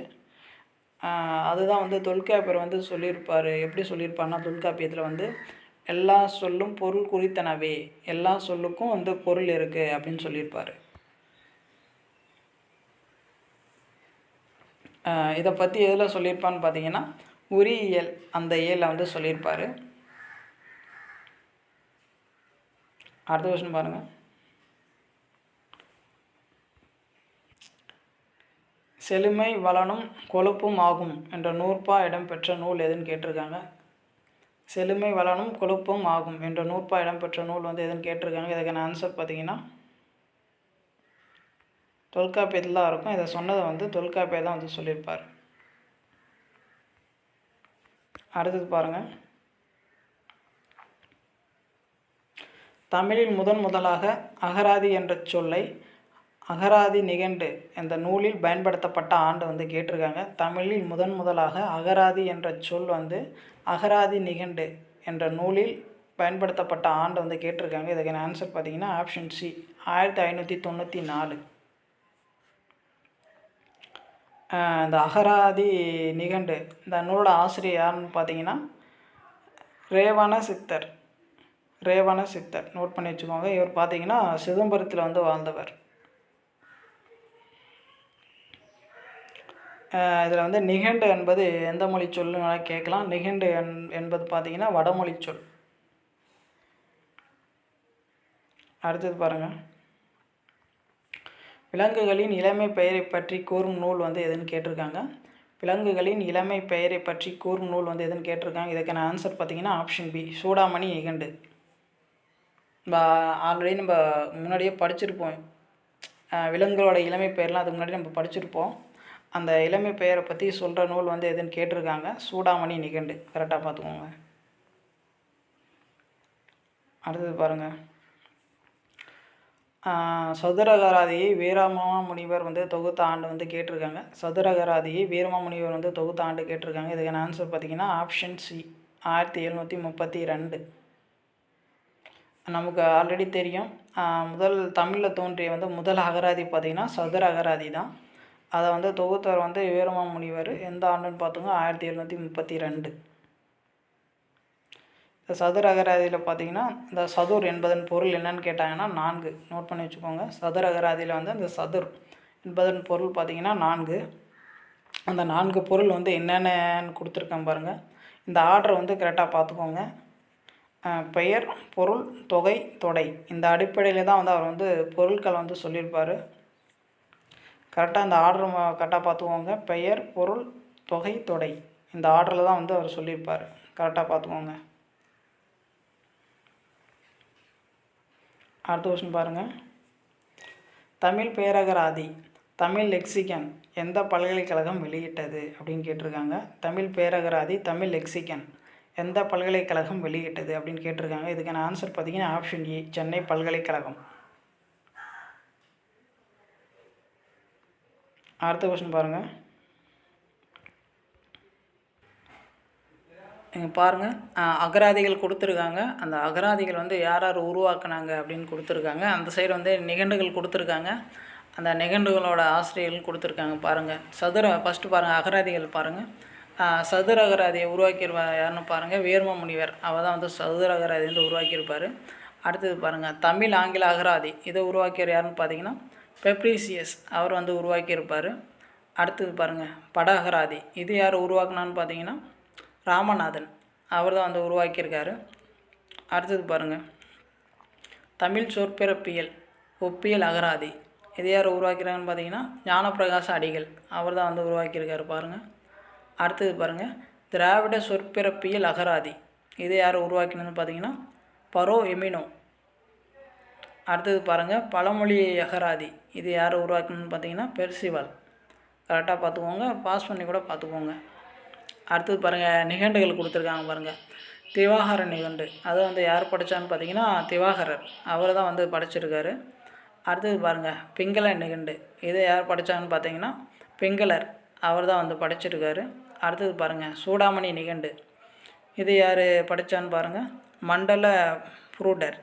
அதுதான் வந்து தொல்காப்பியர் வந்து சொல்லியிருப்பார். எப்படி சொல்லியிருப்பார்னா தொல்காப்பியத்தில் வந்து எல்லா சொல்லும் பொருள் குறித்தனவே, எல்லா சொல்லுக்கும் வந்து பொருள் இருக்குது அப்படின்னு சொல்லியிருப்பார். இதை பற்றி எதில் சொல்லியிருப்பான்னு பார்த்தீங்கன்னா உரியியல், அந்த இயலில் வந்து சொல்லியிருப்பார். அடுத்த கொஸ்டின் பாருங்கள், செழுமை வளனும் கொழுப்பும் ஆகும் என்ற நூற்பா இடம்பெற்ற நூல் எதுன்னு கேட்டிருக்காங்க. செழுமை வளனும் கொழுப்பும் ஆகும் என்ற நூற்பா இடம்பெற்ற நூல் வந்து எதுன்னு கேட்டிருக்காங்க. இதுக்கான ஆன்சர் பார்த்தீங்கன்னா தொல்காப்பியத்தில் தான் இருக்கும். இதை சொன்னதை வந்து தொல்காப்பியர் தான் வந்து சொல்லியிருப்பார். அடுத்தது பாருங்கள், தமிழில் முதலாக அகராதி என்ற சொல்லை அகராதி நிகண்டு என்ற நூலில் பயன்படுத்தப்பட்ட ஆண்டு வந்து கேட்டிருக்காங்க. தமிழில் முதலாக அகராதி என்ற சொல் வந்து அகராதி நிகண்டு என்ற நூலில் பயன்படுத்தப்பட்ட ஆண்டு வந்து கேட்டிருக்காங்க. இதுக்கான ஆன்சர் பார்த்திங்கன்னா ஆப்ஷன் சி, 1594. இந்த அகராதி நிகண்டு இந்த நூலோட ஆசிரியர் யாருன்னு பார்த்தீங்கன்னா ரேவண சித்தர். நோட் பண்ணி வச்சுக்கோங்க. இவர் பார்த்தீங்கன்னா சிதம்பரத்தில் வந்து வாழ்ந்தவர். இதில் வந்து நிகண்டு என்பது எந்த மொழி சொல்லுன்னு கேட்கலாம். நிகண்டு என்பது பார்த்திங்கன்னா வடமொழி சொல். அடுத்தது பாருங்கள், விலங்குகளின் இளமை பெயரை பற்றி கூறும் நூல் வந்து எதுன்னு கேட்டிருக்காங்க. விலங்குகளின் இளமை பெயரை பற்றி கூறும் நூல் வந்து எதுன்னு கேட்டிருக்காங்க. இதுக்கான ஆன்சர் பார்த்திங்கன்னா ஆப்ஷன் பி, சூடாமணி நிகண்டு. ஆல்ரெடி நம்ம முன்னாடியே படிச்சிருப்போம். விலங்குகளோட இளமை பெயர்லாம் அதுக்கு முன்னாடி நம்ம படிச்சிருப்போம். அந்த இளமை பெயரை பற்றி சொல்கிற நூல் வந்து எதுன்னு கேட்டிருக்காங்க. சூடாமணி நிகண்டு. கரெக்டாக பார்த்துக்கோங்க. அடுத்தது பாருங்கள். சதுரகராதியை வீரமாமுனிவர் வந்து தொகுத்த ஆண்டு வந்து கேட்டிருக்காங்க. சதுரகராதியை வீரமாமுனிவர் வந்து தொகுத்த ஆண்டு கேட்டிருக்காங்க. இதுக்கான ஆன்சர் பார்த்திங்கன்னா ஆப்ஷன் சி, 1732. நமக்கு ஆல்ரெடி தெரியும். முதல் தமிழில் தோன்றிய வந்து முதல் அகராதி பார்த்திங்கன்னா சதுர அகராதி தான். அதை வந்து தொகுத்தவர் வந்து வீரமாமுனிவர். எந்த ஆண்டுன்னு பார்த்துங்க, 1732. இந்த சதுர அகராதியில் பார்த்திங்கன்னா இந்த சதுர் என்பதன் பொருள் என்னன்னு கேட்டாங்கன்னா 4. நோட் பண்ணி வச்சுக்கோங்க. சதுர அகராதியில் வந்து இந்த சதுர் என்பதன் பொருள் பார்த்திங்கன்னா 4. அந்த 4 பொருள் வந்து என்னென்னு கொடுத்துருக்கேன் பாருங்கள். இந்த ஆர்டரை வந்து கரெக்டாக பார்த்துக்கோங்க. பெயர், பொருள், தொகை, தொடை, இந்த அடிப்படையில் தான் வந்து அவர் வந்து பொருட்கள் வந்து சொல்லியிருப்பார். கரெக்டாக இந்த ஆர்டர் கரெக்டாக பார்த்துக்கோங்க. பெயர், பொருள், தொகை, தொடை, இந்த ஆர்டரில் தான் வந்து அவர் சொல்லியிருப்பார். கரெக்டாக பார்த்துக்கோங்க. அடுத்த கொஸ்டின் பாருங்கள். தமிழ் பேரகராதி, தமிழ் லெக்சிகன் எந்த பல்கலைக்கழகம் வெளியிட்டது அப்படின்னு கேட்டிருக்காங்க. தமிழ் பேரகராதி, தமிழ் லெக்சிகன் எந்த பல்கலைக்கழகம் வெளியிட்டது அப்படின்னு கேட்டிருக்காங்க. இதுக்கான ஆன்சர் பார்த்திங்கன்னா ஆப்ஷன் ஏ, சென்னை பல்கலைக்கழகம். அடுத்த கொஸ்டின் பாருங்கள். நீங்கள் பாருங்கள், அகராதிகள் கொடுத்துருக்காங்க. அந்த அகராதிகள் வந்து யார் யார் உருவாக்குனாங்க அப்படின்னு கொடுத்துருக்காங்க. அந்த சைடு வந்து நிகண்டுகள் கொடுத்துருக்காங்க. அந்த நிகண்டுகளோட ஆசிரியர்கள் கொடுத்துருக்காங்க. பாருங்கள், ஃபஸ்ட்டு பாருங்கள், அகராதிகள் பாருங்கள். சதுர அகராதியை உருவாக்கியிருப்பார் யாருன்னு பாருங்கள், வீரமாமுனிவர். அவர் தான் வந்து சதுர அகராதி வந்து உருவாக்கியிருப்பார். அடுத்தது பாருங்கள், தமிழ் ஆங்கில அகராதி இதை உருவாக்கியவர் யாருன்னு பார்த்தீங்கன்னா பெப்ரிசியஸ், அவர் வந்து உருவாக்கியிருப்பார். அடுத்தது பாருங்கள், பட அகராதி இது யார் உருவாக்குனான்னு பார்த்தீங்கன்னா ராமநாதன், அவர் தான் வந்து உருவாக்கியிருக்காரு. அடுத்தது பாருங்கள், தமிழ் சொற்பிறப்பியல் ஒப்பியல் அகராதி இது யார் உருவாக்கிறாங்கன்னு பார்த்தீங்கன்னா ஞானப்பிரகாச அடிகள், அவர் தான் வந்து உருவாக்கியிருக்காரு. பாருங்கள். அடுத்தது பாருங்கள், திராவிட சொற்பிறப்பியல் அகராதி இது யார் உருவாக்கினதுன்னு பார்த்தீங்கன்னா பரோ எமினோ. அடுத்தது பாருங்கள், பழமொழி அகராதி இது யார் உருவாக்கணும்னு பார்த்தீங்கன்னா பெர்சிவால். கரெக்டாக பார்த்துக்கோங்க, பாஸ் பண்ணி கூட பார்த்துக்கோங்க. அடுத்தது பாருங்கள், நிகண்டுகள் கொடுத்துருக்காங்க பாருங்கள். திவாகர நிகண்டு அதை வந்து யார் படித்தான்னு பார்த்தீங்கன்னா திவாகரர், அவர் தான் வந்து படிச்சிருக்காரு. அடுத்தது பாருங்கள், பிங்கள நிகண்டு இதை யார் படித்தாங்கன்னு பார்த்தீங்கன்னா பிங்களர், அவர் தான் வந்து படிச்சிருக்காரு. அடுத்தது பாருங்கள், சூடாமணி நிகண்டு இது யார் படித்தான்னு பாருங்கள் மண்டல புரூடர்.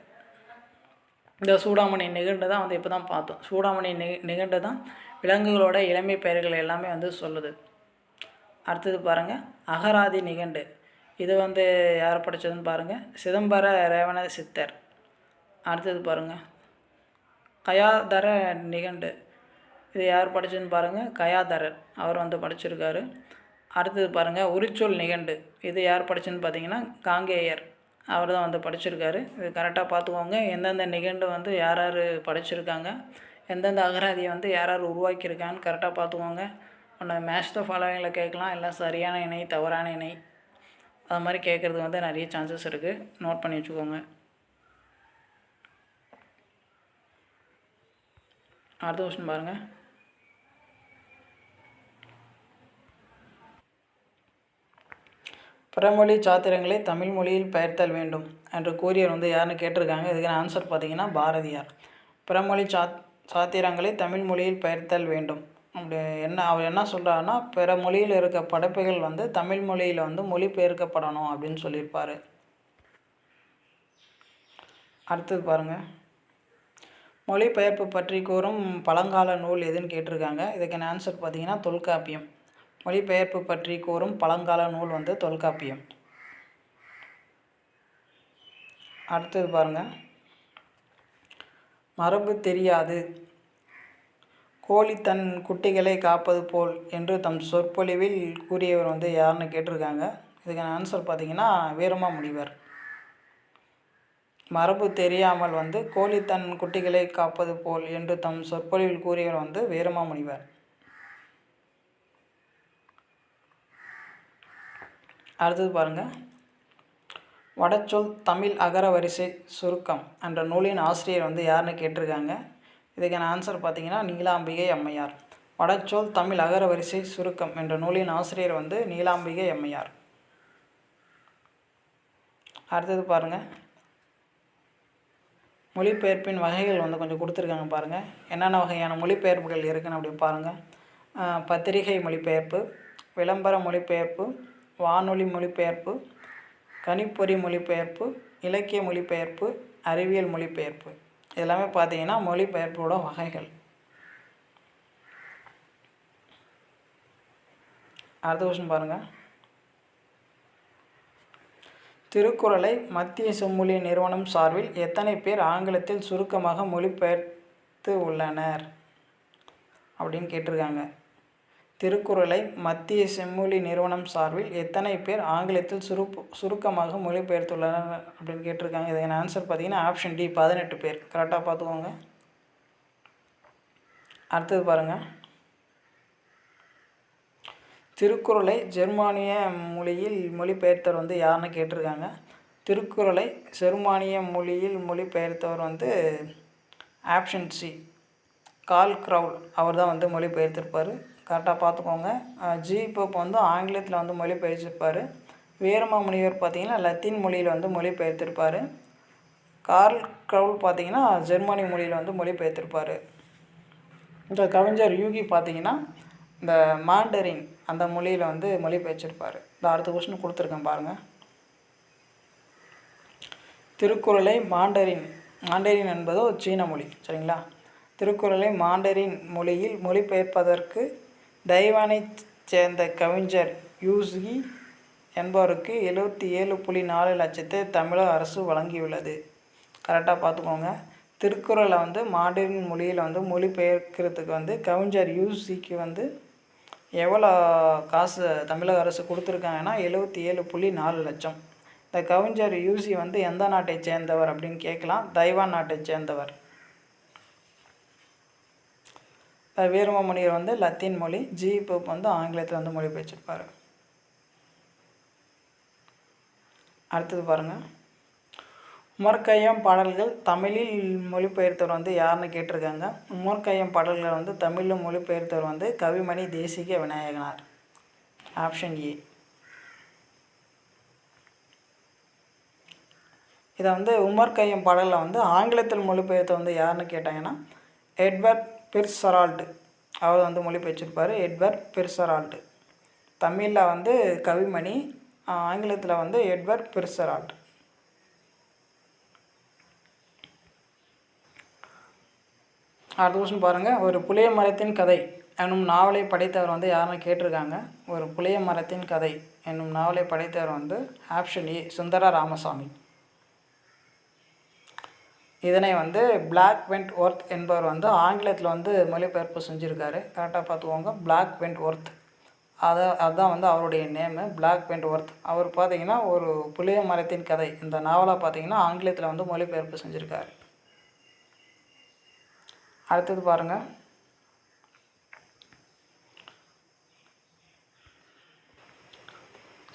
இந்த சூடாமணி நிகண்டு தான் வந்து இப்போ தான் பார்த்தோம். சூடாமணி நிகண்டு தான் விலங்குகளோட இளமை பெயர்கள் எல்லாமே வந்து சொல்லுது. அடுத்தது பாருங்கள், அகராதி நிகண்டு இது வந்து யார் படித்ததுன்னு பாருங்கள் சிதம்பர ரேவண சித்தர். அடுத்தது பாருங்கள், கயாதர நிகண்டு இது யார் படித்ததுன்னு பாருங்கள் கயாதரர், அவர் வந்து படிச்சிருக்காரு. அடுத்தது பாருங்கள், உரிச்சொல் நிகண்டு இது யார் படிச்சுன்னு பார்த்தீங்கன்னா காங்கேயர், அவர் தான் வந்து படிச்சிருக்காரு. இது கரெக்டாக பார்த்துக்கோங்க. எந்தெந்த நிகண்டு வந்து யார் யார் படிச்சிருக்காங்க, எந்தெந்த அகராதியை வந்து யார் யார் உருவாக்கியிருக்கான்னு கரெக்டாக பார்த்துக்கோங்க. ஒன்று மேட்ச் த ஃபாலோவிங்கில் கேட்கலாம், இல்லை சரியான இணை தவறான இணை அது மாதிரி கேட்குறது வந்து நிறைய சான்சஸ் இருக்குது. நோட் பண்ணி வச்சுக்கோங்க. அடுத்த கொஸ்டின் பாருங்கள். பிறமொழி சாத்திரங்களை தமிழ் மொழியில் பெயர்த்தல் வேண்டும் என்று கூறியவர் வந்து யாருன்னு கேட்டிருக்காங்க. இதுக்கான ஆன்சர் பார்த்தீங்கன்னா பாரதியார். பிறமொழி சாத்திரங்களை தமிழ் மொழியில் பெயர்த்தல் வேண்டும் அப்படி அவர் என்ன சொல்கிறாருன்னா, பிற மொழியில் இருக்க படைப்புகள் வந்து தமிழ் மொழியில் வந்து மொழிபெயர்க்கப்படணும் அப்படின்னு சொல்லியிருப்பார். அடுத்தது பாருங்கள், மொழிபெயர்ப்பு பற்றி கூறும் பழங்கால நூல் எதுன்னு கேட்டிருக்காங்க. இதுக்கான ஆன்சர் பார்த்தீங்கன்னா தொல்காப்பியம். மொழிபெயர்ப்பு பற்றி கூறும் பழங்கால நூல் வந்து தொல்காப்பியம். அடுத்தது பாருங்கள், மரபு தெரியாது கோழி தன் குட்டிகளை காப்பது போல் என்று தம் சொற்பொழிவில் கூறியவர் வந்து யாருன்னு கேட்டிருக்காங்க. இதுக்கான ஆன்சர் பார்த்தீங்கன்னா வீரமாமுனிவர். மரபு தெரியாமல் வந்து கோழி தன் குட்டிகளை காப்பது போல் என்று தம் சொற்பொழிவில் கூறியவர் வந்து வீரமாமுனிவர். அடுத்தது பாருங்கள், வடச்சொல் தமிழ் அகர வரிசை சுருக்கம் என்ற நூலின் ஆசிரியர் வந்து யாருன்னு கேட்டிருக்காங்க. இதுக்கான ஆன்சர் பார்த்தீங்கன்னா நீலாம்பிகை அம்மையார். வடச்சொல் தமிழ் அகர வரிசை சுருக்கம் என்ற நூலின் ஆசிரியர் வந்து நீலாம்பிகை அம்மையார். அடுத்தது பாருங்கள், மொழிபெயர்ப்பின் வகைகள் வந்து கொஞ்சம் கொடுத்துருக்காங்க பாருங்கள். என்னென்ன வகையான மொழிபெயர்ப்புகள் இருக்குன்னு அப்படி பாருங்கள். பத்திரிகை மொழிபெயர்ப்பு, விளம்பர மொழிபெயர்ப்பு, வானொலி மொழிபெயர்ப்பு, கணிப்பொறி மொழிபெயர்ப்பு, இலக்கிய மொழிபெயர்ப்பு, அறிவியல் மொழிபெயர்ப்பு. எல்லாமே பார்த்தீங்கன்னா மொழிபெயர்ப்போட வகைகள். அடுத்த கொஸ்டின் பாருங்கள், திருக்குறளை மத்திய செம்மொழி நிறுவனம் சார்பில் எத்தனை பேர் ஆங்கிலத்தில் சுருக்கமாக மொழிபெயர்த்து உள்ளனர் அப்படின்னு கேட்டிருக்காங்க. திருக்குறளை மத்திய செம்மொழி நிறுவனம் சார்பில் எத்தனை பேர் ஆங்கிலத்தில் சுருக்கமாக மொழிபெயர்த்துள்ளனர் அப்படின்னு கேட்டிருக்காங்க. இதுக்கான ஆன்சர் பார்த்தீங்கன்னா ஆப்ஷன் டி 18 பேர். கரெக்டாக பார்த்துக்கோங்க. அடுத்தது பாருங்கள், திருக்குறளை ஜெர்மானிய மொழியில் மொழிபெயர்த்தவர் வந்து யாருன்னு கேட்டிருக்காங்க. திருக்குறளை ஜெர்மானிய மொழியில் மொழிபெயர்த்தவர் வந்து ஆப்ஷன் சி கார்ல் கிரவுல். அவர் தான் வந்து மொழிபெயர்த்திருப்பார். கரெக்டாக பார்த்துக்கோங்க. ஜி போப் வந்து ஆங்கிலத்தில் வந்து மொழிபெயர்த்திருப்பார். வீரமாமுனிவர் பார்த்திங்கன்னா லத்தீன் மொழியில் வந்து மொழிபெயர்த்திருப்பார். கார்ல் கிரவுல் பார்த்திங்கன்னா ஜெர்மனி மொழியில் வந்து மொழிபெயர்த்திருப்பார். இந்த கவிஞர் யூகி பார்த்திங்கன்னா இந்த மாண்டரின் அந்த மொழியில் வந்து மொழிபெயர்த்திருப்பார். இந்த அடுத்த கொஸ்டின் கொடுத்துருக்கேன் பாருங்கள். திருக்குறளை மாண்டரின் என்பதோ சீன மொழி, சரிங்களா? திருக்குறளை மாண்டரின் மொழியில் மொழிபெயர்ப்பதற்கு தைவானைச் சேர்ந்த கவிஞர் யூகி என்பவருக்கு 77.4 லட்சத்தை தமிழக அரசு வழங்கியுள்ளது. கரெக்டாக பார்த்துக்கோங்க. திருக்குறளை வந்து மாண்டரின் மொழியில் வந்து மொழிபெயர்க்கிறதுக்கு வந்து கவிஞர் யூசிக்கு வந்து எவ்வளோ காசு தமிழக அரசு கொடுத்துருக்காங்கன்னா 77.4 லட்சம். இந்த கவிஞர் யூசி வந்து எந்த நாட்டை சேர்ந்தவர் அப்படின்னு கேட்கலாம். தைவான் நாட்டை சேர்ந்தவர். வீரமாமுனிவர் வந்து லத்தீன் மொழி, ஜி போப் வந்து ஆங்கிலத்தில் வந்து மொழிபெயர்த்திருப்பார். அடுத்தது பாருங்கள், உமர் கய்யாம் பாடல்கள் தமிழில் மொழிபெயர்த்தவர் வந்து யாருன்னு கேட்டிருக்காங்க. உமர் கய்யாம் பாடல்களை வந்து தமிழில் மொழிபெயர்த்தவர் வந்து கவிமணி தேசிக விநாயகனார். Option A. இதை வந்து உமர் கய்யாம் பாடலில் வந்து ஆங்கிலத்தில் மொழிபெயர்த்த வந்து யாருன்னு கேட்டாங்கன்னா எட்வர்ட் பிர்சரால்டு. அவர் வந்து மொழிபெயர்த்திருப்பார். எட்வர்ட் பிர்சரால்டு. தமிழில் வந்து கவிமணி, ஆங்கிலத்தில் வந்து எட்வர்ட் பிர்சரால்டு. அடுத்த கொஸ்டின் பாருங்கள், ஒரு புளிய மரத்தின் கதை என்னும் நாவலை படைத்தவர் வந்து யாருன்னு கேட்டிருக்காங்க. ஒரு புளிய மரத்தின் கதை என்னும் நாவலை படைத்தவர் வந்து ஆப்ஷன் ஏ சுந்தர ராமசாமி. இதனை வந்து பிளாக் வெண்ட் ஒர்த் என்பவர் வந்து ஆங்கிலத்தில் வந்து மொழிபெயர்ப்பு செஞ்சுருக்காரு. கரெக்டாக பார்த்துக்கோங்க. பிளாக் வெண்ட் ஒர்த் அதுதான் வந்து அவருடைய நேமு, பிளாக் வெண்ட் ஒர்த். அவர் பார்த்திங்கன்னா ஒரு புளிய மரத்தின் கதை இந்த நாவலை பார்த்திங்கன்னா ஆங்கிலத்தில் வந்து மொழிபெயர்ப்பு செஞ்சுருக்காரு. அடுத்தது பாருங்கள்,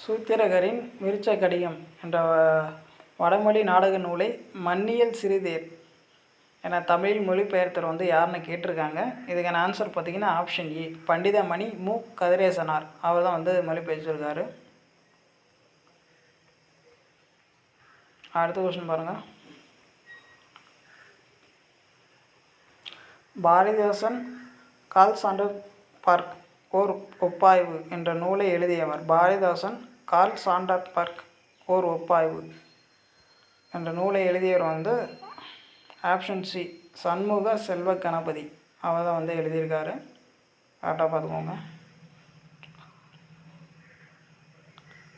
சூத்திரகரின் விருட்ச கடிகம் என்ற வடமொழி நாடக நூலை மன்னியல் சிறுதேர் என தமிழில் மொழிபெயர்த்தவர் வந்து யாருன்னு கேட்டிருக்காங்க. இதுக்கான ஆன்சர் பார்த்திங்கன்னா ஆப்ஷன் ஏ பண்டிதமணி மு கதிரேசனார். அவர் தான் வந்து மொழிபெயர்த்திருக்காரு. அடுத்த கொஸ்டின் பாருங்கள், பாரதிதாசன் கால் சாண்டர் பர்க் ஓர் ஒப்பாய்வு என்ற நூலை எழுதியவர். பாரதிதாசன் கால் சாண்டர் பர்க் ஓர் ஒப்பாய்வு என்ற நூலை எழுதியவர் வந்து ஆப்ஷன் சி சண்முக செல்வ கணபதி. அவர் தான் வந்து எழுதியிருக்காரு. கரெக்டாக பார்த்துக்கோங்க.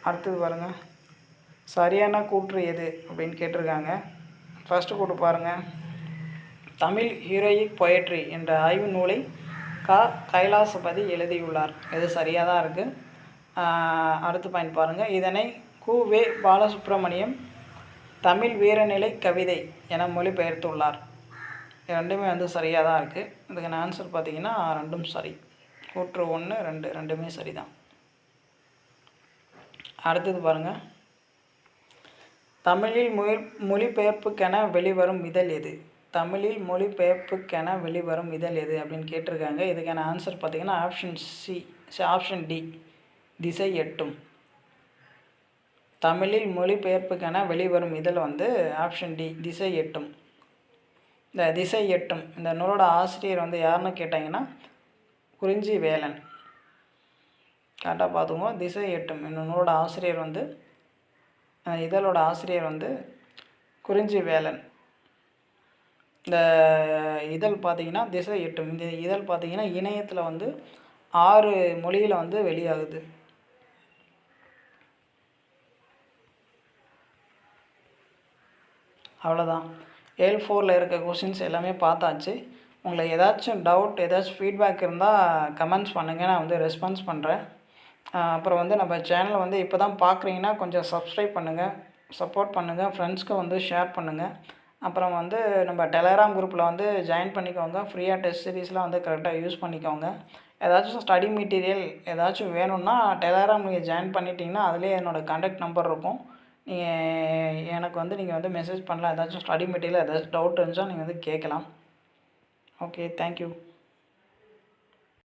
அடுத்தது பாருங்கள், சரியான கூற்று எது அப்படின்னு கேட்டிருக்காங்க. ஃபஸ்ட்டு கூற்று பாருங்கள், தமிழ் ஹீரோயிக் பொயட்ரி என்ற ஆய்வு நூலை கைலாசபதி எழுதியுள்ளார். இது சரியாக தான் இருக்குது. அடுத்த பாயிண்ட் பாருங்கள், இதனை கு. வே. பாலசுப்ரமணியம் தமிழ் வீரநிலை கவிதை என மொழிபெயர்த்துள்ளார். ரெண்டுமே வந்து சரியாக தான் இருக்குது. இதுக்கான ஆன்சர் பார்த்தீங்கன்னா ரெண்டும் சரி. கூற்று 1, 2 ரெண்டுமே சரி தான். அடுத்தது பாருங்கள். தமிழில் மொழிபெயர்ப்புக்கென வெளிவரும் இதழ் எது? தமிழில் மொழிபெயர்ப்புக்கென வெளிவரும் இதழ் எது அப்படின்னு கேட்டிருக்காங்க. இதுக்கான ஆன்சர் பார்த்தீங்கன்னா ஆப்ஷன் டி, திசை எட்டும். தமிழில் மொழிபெயர்ப்புக்கென வெளிவரும் இதழ் வந்து ஆப்ஷன் டி, திசை எட்டும். இந்த திசை எட்டும் இந்த நூலோட ஆசிரியர் வந்து யாருன்னு கேட்டாங்கன்னா குறிஞ்சி வேலன். கரெக்டாக பார்த்துக்கோ. திசை எட்டும் இந்த நூலோட ஆசிரியர் வந்து இதழோட ஆசிரியர் வந்து குறிஞ்சி வேலன். இந்த இதழ் பார்த்திங்கன்னா திசை எட்டும். இந்த இதழ் பார்த்திங்கன்னா இணையத்தில் வந்து 6 மொழியில் வந்து வெளியாகுது. அவ்வளோதான். ஏல் 4ல் இருக்க கொஷின்ஸ் எல்லாமே பார்த்தாச்சு. உங்களுக்கு ஏதாச்சும் டவுட், ஏதாச்சும் ஃபீட்பேக் இருந்தால் கமெண்ட்ஸ் பண்ணுங்கள், நான் வந்து ரெஸ்பான்ஸ் பண்ணுறேன். அப்புறம் வந்து நம்ம சேனலை வந்து இப்போ தான் பார்க்குறீங்கன்னா கொஞ்சம் சப்ஸ்கிரைப் பண்ணுங்கள், சப்போர்ட் பண்ணுங்கள், ஃப்ரெண்ட்ஸ்க்கு வந்து ஷேர் பண்ணுங்கள். அப்புறம் வந்து நம்ம டெலகிராம் குரூப்பில் வந்து ஜாயின் பண்ணிக்கோங்க. ஃப்ரீயாக டெஸ்ட் சீரீஸ்லாம் வந்து கரெக்டாக யூஸ் பண்ணிக்கோங்க. ஏதாச்சும் ஸ்டடி மெட்டீரியல் ஏதாச்சும் வேணும்னா டெலகிராம் நீங்கள் ஜாயின் பண்ணிட்டீங்கன்னா அதுலேயே என்னோடய கான்டாக்ட் நம்பர் இருக்கும். எனக்கு வந்து நீங்கள் வந்து மெசேஜ் பண்ணலாம். ஏதாச்சும் ஸ்டடி மெட்டீரியல் ஏதாச்சும் டவுட் இருந்துச்சா நீங்கள் வந்து கேட்கலாம். Okay, thank you.